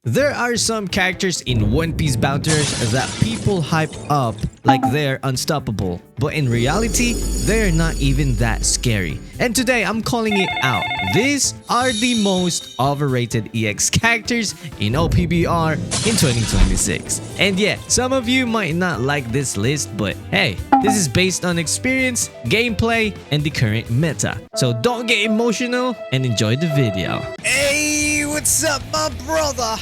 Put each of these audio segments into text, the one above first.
There are some characters in One Piece bounties that people hype up like they're unstoppable, but in reality, they're not even that scary. And today, I'm calling it out. These are the most overrated EX characters in OPBR in 2026. And yeah, some of you might not like this list, but hey, this is based on experience, gameplay, and the current meta. So don't get emotional and enjoy the video. Hey, what's up, my brother?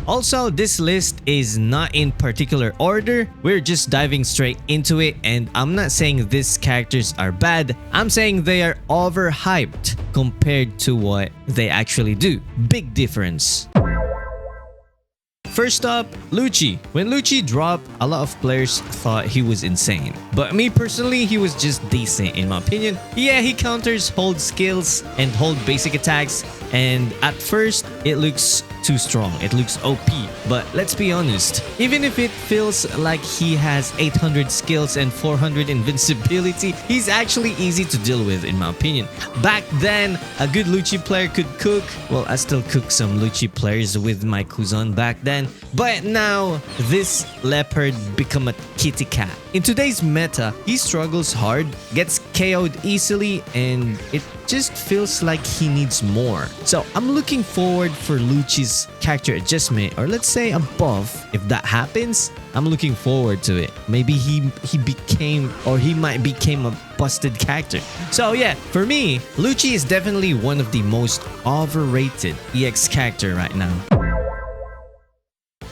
Also, this list is not in particular order. We're just diving straight into it, and I'm not saying these characters are bad. I'm saying they are overhyped compared to what they actually do. Big difference. First up, Lucci. When Lucci dropped, a lot of players thought he was insane. But me personally, he was just decent in my opinion. Yeah, he counters hold skills and hold basic attacks, and at first, it looks too strong. It looks OP. But let's be honest, even if it feels like he has 800 skills and 400 invincibility, he's actually easy to deal with in my opinion. Back then, a good Lucci player could cook. Well, I still cook some Lucci players with my Kuzan back then. But now, this leopard become a kitty cat. In today's meta, he struggles hard, gets KO'd easily, and it just feels like he needs more. So I'm looking forward for Lucci's character adjustment, or let's say a buff. If that happens, I'm looking forward to it. Maybe he might become a busted character. So yeah, for me, Lucci is definitely one of the most overrated EX character right now.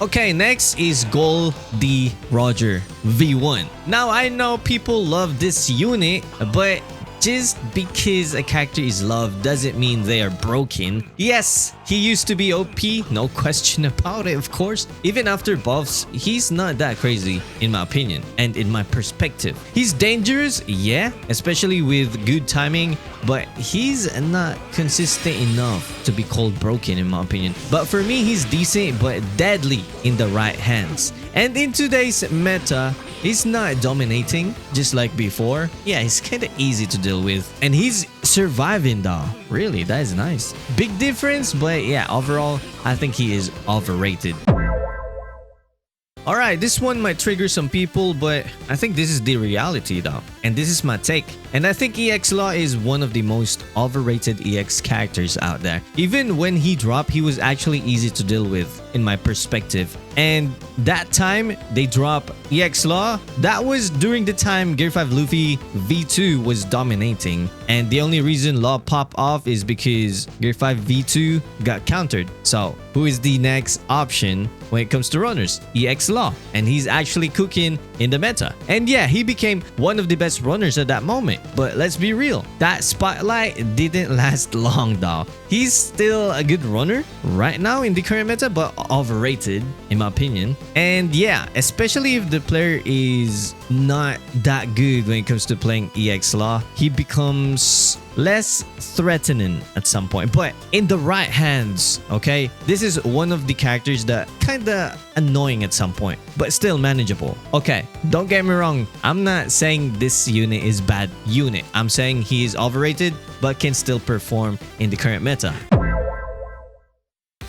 Okay, next is Gold D Roger V1. Now I know people love this unit, but just because a character is loved doesn't mean they are broken. Yes, he used to be OP, no question about it, of course. Even after buffs, he's not that crazy in my opinion and in my perspective. He's dangerous, yeah, especially with good timing, but he's not consistent enough to be called broken in my opinion. But for me, he's decent but deadly in the right hands. And in today's meta, he's not dominating just like before. Yeah, he's kind of easy to deal with. And he's surviving though. Really, that is nice. Big difference, but yeah, overall, I think he is overrated. Alright, this one might trigger some people, but I think this is the reality though. And this is my take. And I think EX Law is one of the most overrated EX characters out there. Even when he dropped, he was actually easy to deal with in my perspective. And that time they dropped EX Law, that was during the time Gear 5 Luffy V2 was dominating. And the only reason Law popped off is because Gear 5 V2 got countered. So who is the next option when it comes to runners? EX Law. And he's actually cooking in the meta. And yeah, he became one of the best runners at that moment. But let's be real, that spotlight didn't last long though. He's still a good runner right now in the current meta, but overrated in my opinion. And yeah, especially if the player is not that good when it comes to playing EX Law, he becomes less threatening at some point, but in the right hands. Okay, this is one of the characters that kinda annoying at some point, but still manageable. Okay, don't get me wrong, I'm not saying this unit is bad unit. I'm saying he is overrated but can still perform in the current meta.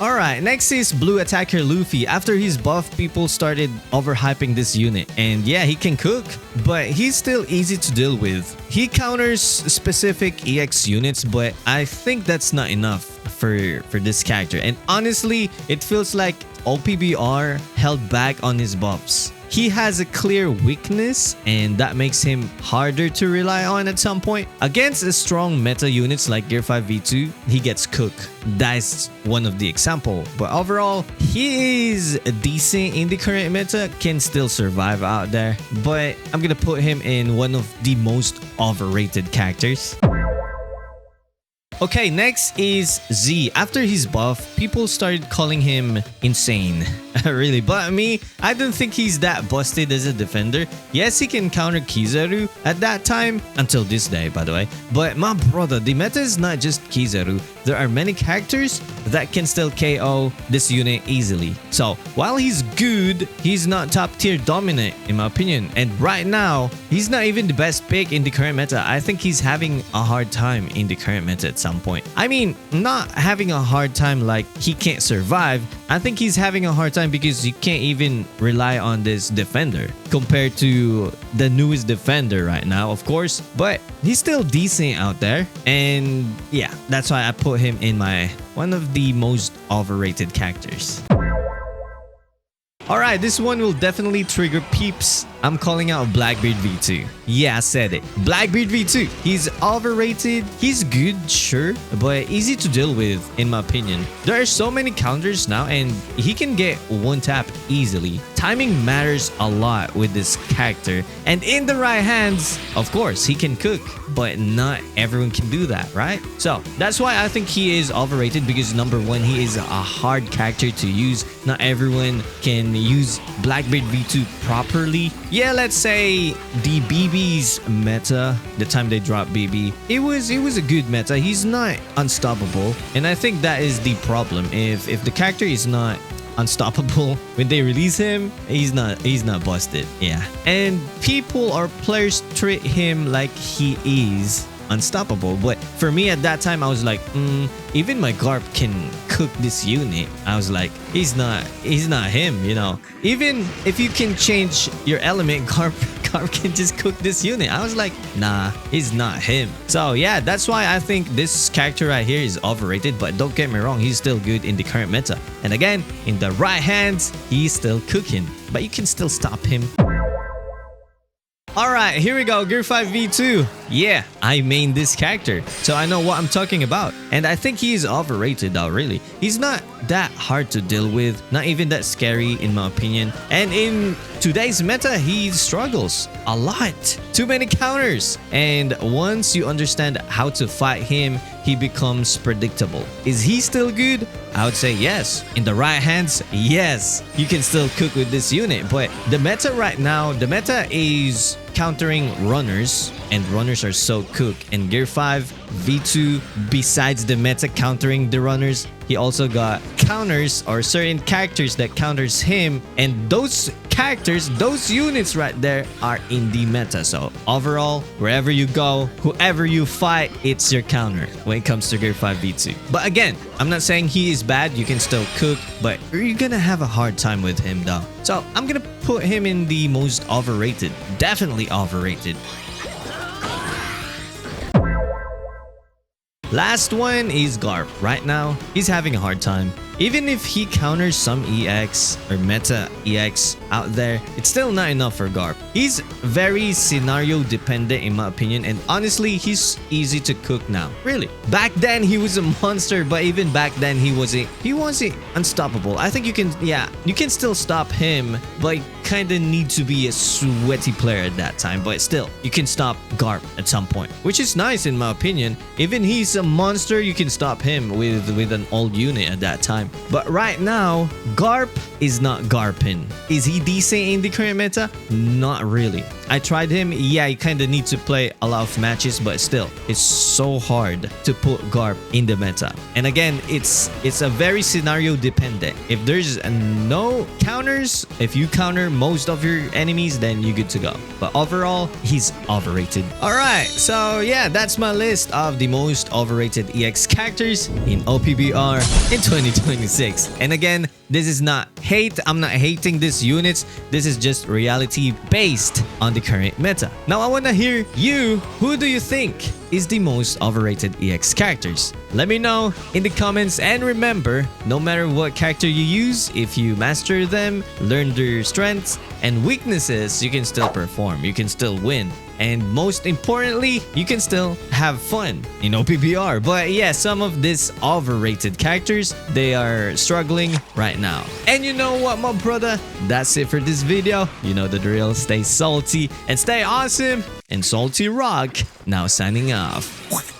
Alright, next is Blue Attacker Luffy. After his buff, people started overhyping this unit. And yeah, he can cook, but he's still easy to deal with. He counters specific EX units, but I think that's not enough for this character. And honestly, it feels like OPBR held back on his buffs. He has a clear weakness, and that makes him harder to rely on at some point. Against strong meta units like Gear 5 V2, he gets cooked. That's one of the example. But overall, he is decent in the current meta, can still survive out there. But I'm gonna put him in one of the most overrated characters. Okay, next is Z. After his buff, people started calling him insane. Really, but me, I don't think he's that busted as a defender. Yes, he can counter Kizaru at that time, until this day by the way. But my brother, the meta is not just Kizaru. There are many characters that can still KO this unit easily. So while he's good, he's not top tier dominant in my opinion. And right now, he's not even the best pick in the current meta. I think he's having a hard time in the current meta at some some point. I mean, not having a hard time like he can't survive. I think he's having a hard time because you can't even rely on this defender compared to the newest defender right now, of course. But he's still decent out there. And yeah, that's why I put him in my one of the most overrated characters. Alright, this one will definitely trigger peeps. I'm calling out Blackbeard V2. Yeah, I said it. Blackbeard V2. He's overrated. He's good, sure, but easy to deal with, in my opinion. There are so many counters now, and he can get one tap easily. Timing matters a lot with this character, and in the right hands, of course, he can cook, but not everyone can do that, right? So that's why I think he is overrated, because number one, he is a hard character to use. Not everyone can use Blackbeard V2 properly. Yeah, let's say the BB's meta, the time they dropped BB, it was a good meta. He's not unstoppable, and I think that is the problem. If the character is not unstoppable when they release him, he's not busted. Yeah, and people or players treat him like he is unstoppable, but for me at that time I was like, even my Garp can cook this unit. I was like, he's not him, you know. Even if you can change your element, Garp can just cook this unit. I was like, nah, he's not him. So yeah, that's why I think this character right here is overrated, but don't get me wrong, he's still good in the current meta. And again, in the right hands, he's still cooking, but you can still stop him. Alright, here we go, Garp V2. Yeah, I main this character, so I know what I'm talking about. And I think he is overrated though, really. He's not that hard to deal with, not even that scary in my opinion. And in today's meta, he struggles a lot. Too many counters. And once you understand how to fight him, he becomes predictable. Is he still good? I would say yes. In the right hands, yes. You can still cook with this unit, but the meta right now, the meta is countering runners, and runners are so cooked. And Garp V2, besides the meta countering the runners, he also got counters or certain characters that counters him, and those characters, those units right there are in the meta. So overall, wherever you go, whoever you fight, it's your counter when it comes to Garp V2. But again, I'm not saying he is bad. You can still cook, but you're gonna have a hard time with him though. So I'm gonna put him in the most overrated. Definitely overrated. Last one is Garp. Right now, he's having a hard time. Even if he counters some EX or meta EX out there, it's still not enough for Garp. He's very scenario dependent in my opinion, and honestly, he's easy to cook now. Really. Back then, he was a monster, but even back then, he wasn't unstoppable. I think you can still stop him, but you kind of need to be a sweaty player at that time. But still, you can stop Garp at some point, which is nice in my opinion. Even he's a monster, you can stop him with an old unit at that time. But right now, Garp is not Garpin. Is he decent in the current meta? Not really. I tried him. Yeah, you kind of need to play a lot of matches, but still, it's so hard to put Garp in the meta. And again, it's a very scenario dependent. If there's no counters, if you counter most of your enemies, then you're good to go. But overall, he's overrated. Alright, so yeah, that's my list of the most overrated EX characters in OPBR in 2026. And again, this is not hate. I'm not hating these units. This is just reality based on the current meta. Now I want to hear you. Who do you think is the most overrated EX characters? Let me know in the comments, and remember, no matter what character you use, if you master them, learn their strengths and weaknesses, you can still perform, you can still win, and most importantly, you can still have fun in OPBR. But yeah, some of these overrated characters, they are struggling right now. And you know what, my brother? That's it for this video. You know the drill. Stay salty and stay awesome. And Salty Rock now signing off.